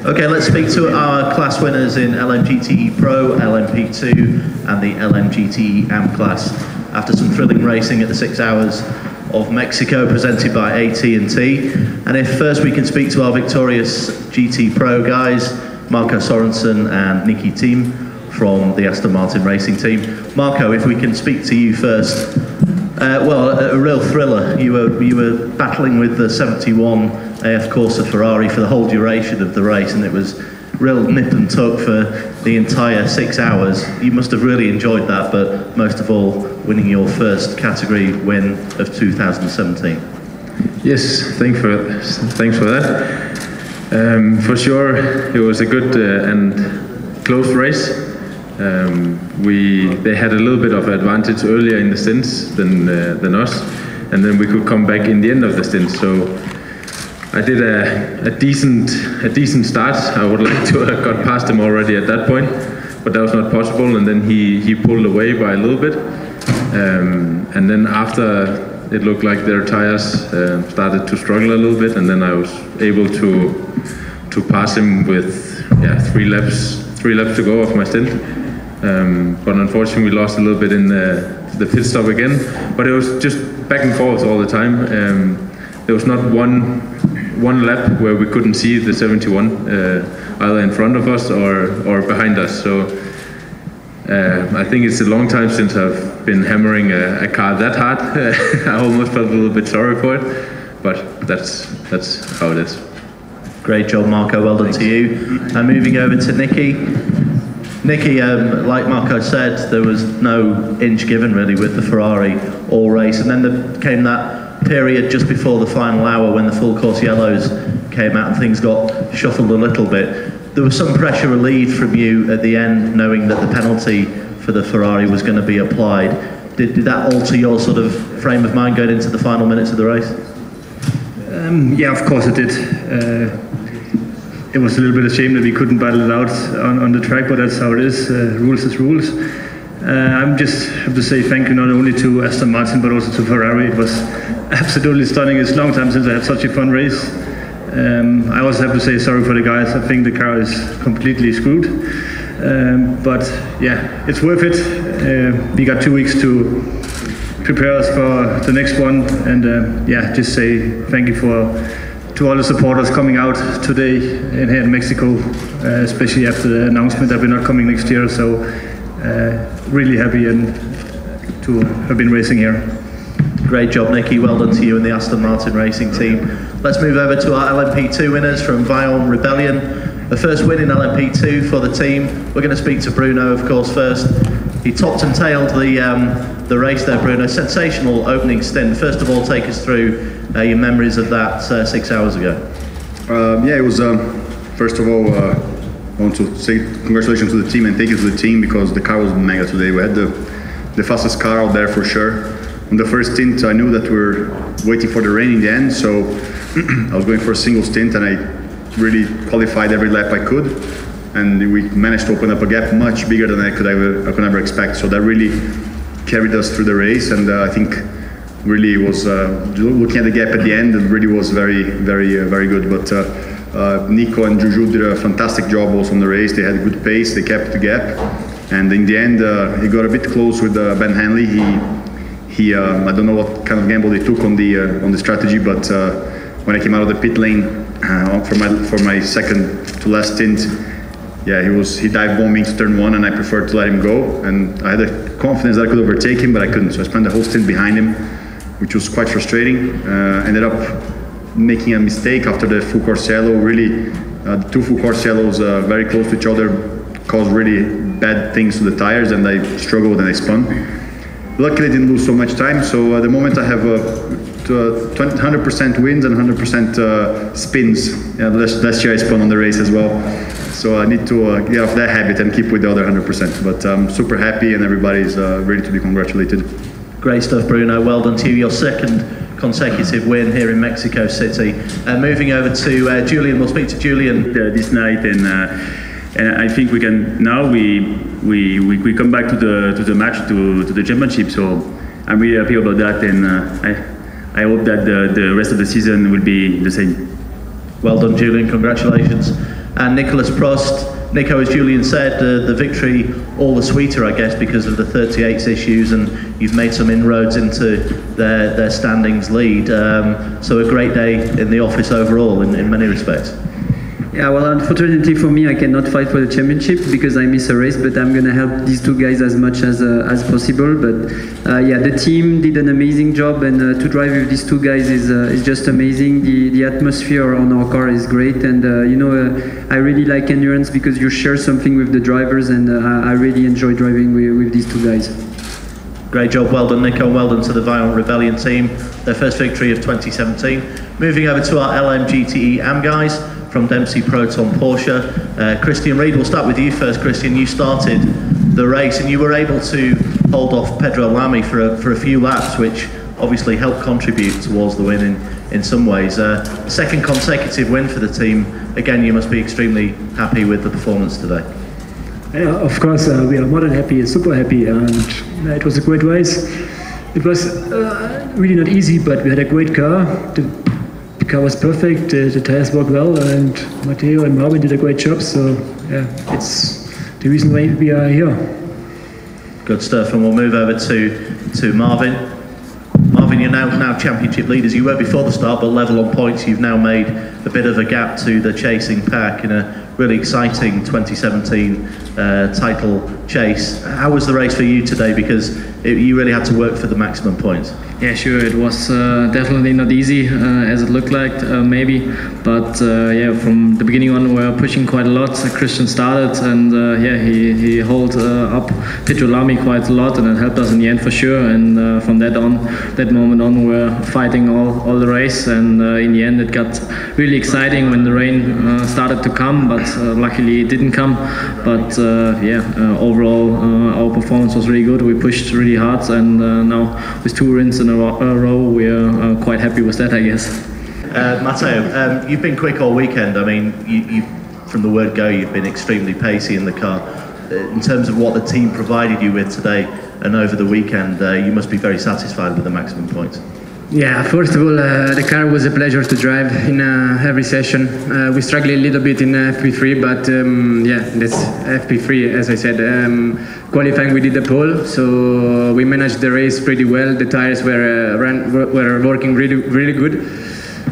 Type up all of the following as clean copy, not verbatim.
Okay, let's speak to our class winners in LMGTE Pro, LMP2 and the LMGTE AM class. After some thrilling racing at the 6 Hours of Mexico presented by AT&T. And if first we can speak to our victorious GT Pro guys, Marco Sorensen and Nicky Thiem from the Aston Martin racing team. Marco, if we can speak to you first. Well, a real thriller. You were battling with the 71 AF Corsa Ferrari for the whole duration of the race, and it was real nip and tuck for the entire 6 hours. You must have really enjoyed that, but most of all, winning your first category win of 2017. Yes, thanks for that. For sure, it was a good and close race. They had a little bit of advantage earlier in the stints than us, and then we could come back in the end of the stint. So I did a decent start. I would like to have got past him already at that point, but that was not possible. And then he pulled away by a little bit, and then after it looked like their tires started to struggle a little bit, and then I was able to pass him with 3 laps to go of my stint. But unfortunately we lost a little bit in the pit stop again, but it was just back and forth all the time. There was not one lap where we couldn't see the 71 either in front of us or behind us. So I think it's a long time since I've been hammering a car that hard. I almost felt a little bit sorry for it, but that's how it is. Great job, Marco. Well done to you. And moving over to Nicky. Nicky, like Marco said, there was no inch given really with the Ferrari all race, and then there came that period just before the final hour when the full course yellows came out and things got shuffled a little bit. There was some pressure relieved from you at the end, knowing that the penalty for the Ferrari was going to be applied. Did that alter your sort of frame of mind going into the final minutes of the race? Yeah, of course it did. It was a little bit of a shame that we couldn't battle it out on the track, but that's how it is. Rules is rules. I just have to say thank you not only to Aston Martin but also to Ferrari. It was absolutely stunning. It's a long time since I had such a fun race. I also have to say sorry for the guys. I think the car is completely screwed. But yeah, it's worth it. We got 2 weeks to prepare us for the next one, and yeah, just say thank you to all the supporters coming out today and here in Mexico, especially after the announcement that we're not coming next year. So really happy to have been racing here. Great job, Nicky. Well done to you and the Aston Martin racing team. Let's move over to our LMP2 winners from Vaillon Rebellion. The first win in LMP2 for the team. We're going to speak to Bruno, of course, first. He topped and tailed the race there, Bruno. Sensational opening stint. First of all, take us through your memories of that 6 hours ago. Yeah, it was, first of all, I want to say congratulations to the team and thank you to the team, because the car was mega today. We had the fastest car out there for sure. On the first stint, I knew that we were waiting for the rain in the end, so I was going for a single stint, and I really qualified every lap I could. And we managed to open up a gap much bigger than I could ever expect. So that really carried us through the race, and I think really was looking at the gap at the end, it really was very good. But Nico and Juju did a fantastic job also on the race. They had a good pace, they kept the gap, and in the end he got a bit close with Ben Hanley. He I don't know what kind of gamble they took on the strategy, but when I came out of the pit lane for my second to last stint, yeah, he dive bombing to turn 1, and I preferred to let him go, and I had the confidence that I could overtake him, but I couldn't, so I spent the whole stint behind him, which was quite frustrating. Ended up making a mistake after the full course yellow. Really, the 2 full course yellows very close to each other caused really bad things to the tires, and I struggled and I spun. Luckily, I didn't lose so much time, so at the moment I have 100% wins and 100% spins. Yeah, last year I spun on the race as well. So I need to get off that habit and keep with the other 100%. But I'm super happy, and everybody's ready to be congratulated. Great stuff, Bruno. Well done to you. Your second consecutive win here in Mexico City. Moving over to Julian. We'll speak to Julian this night, and I think we can now we come back to the match, to the championship. So I'm really happy about that, and I hope that the rest of the season will be the same. Well done, Julian. Congratulations. and Nicolas Prost. Nico, as Julian said, the victory all the sweeter, I guess, because of the 38s issues, and you've made some inroads into their standings lead. So a great day in the office overall in many respects. Yeah, well, unfortunately for me, I cannot fight for the championship because I miss a race, but I'm going to help these two guys as much as possible. But yeah, the team did an amazing job, and to drive with these two guys is just amazing. The atmosphere on our car is great, and you know, I really like endurance because you share something with the drivers, and I really enjoy driving with these two guys. Great job, well done Nico, well done to the Violent Rebellion team, their first victory of 2017. Moving over to our LMGTE AM guys from Dempsey Proton Porsche. Christian Reed, we'll start with you first. Christian, you started the race and you were able to hold off Pedro Lamy for a few laps, which obviously helped contribute towards the win in some ways. Second consecutive win for the team. Again, you must be extremely happy with the performance today. Yeah, of course, we are more than happy, super happy, and it was a great race. It was really not easy, but we had a great car. The car was perfect, the tires worked well, and Matteo and Marvin did a great job, so yeah, it's the reason why we are here. Good stuff, and we'll move over to Marvin. Marvin, you're now championship leaders. You were before the start, but level on points. You've now made a bit of a gap to the chasing pack in a really exciting 2017 title chase. How was the race for you today? Because you really had to work for the maximum points. Yeah, sure. It was definitely not easy as it looked like, maybe. But yeah, from the beginning on, we were pushing quite a lot. Christian started, and yeah, he held up Pedro Lamy quite a lot, and it helped us in the end for sure. And from that moment on, we were fighting all the race. And in the end, it got really exciting when the rain started to come. But luckily, it didn't come. But yeah, overall, our performance was really good. We pushed really hard, and now with 2 wins in a row, we're quite happy with that, I guess. Matteo, you've been quick all weekend. I mean, you from the word go, you've been extremely pacey in the car. In terms of what the team provided you with today and over the weekend, you must be very satisfied with the maximum points. Yeah, first of all, the car was a pleasure to drive in every session. We struggled a little bit in FP3, but yeah, that's FP3, as I said. Qualifying, we did the pole, so we managed the race pretty well. The tires were working really good.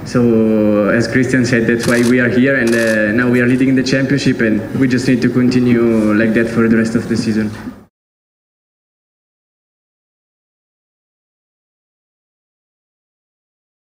So, as Christian said, that's why we are here, and now we are leading the championship, and we just need to continue like that for the rest of the season.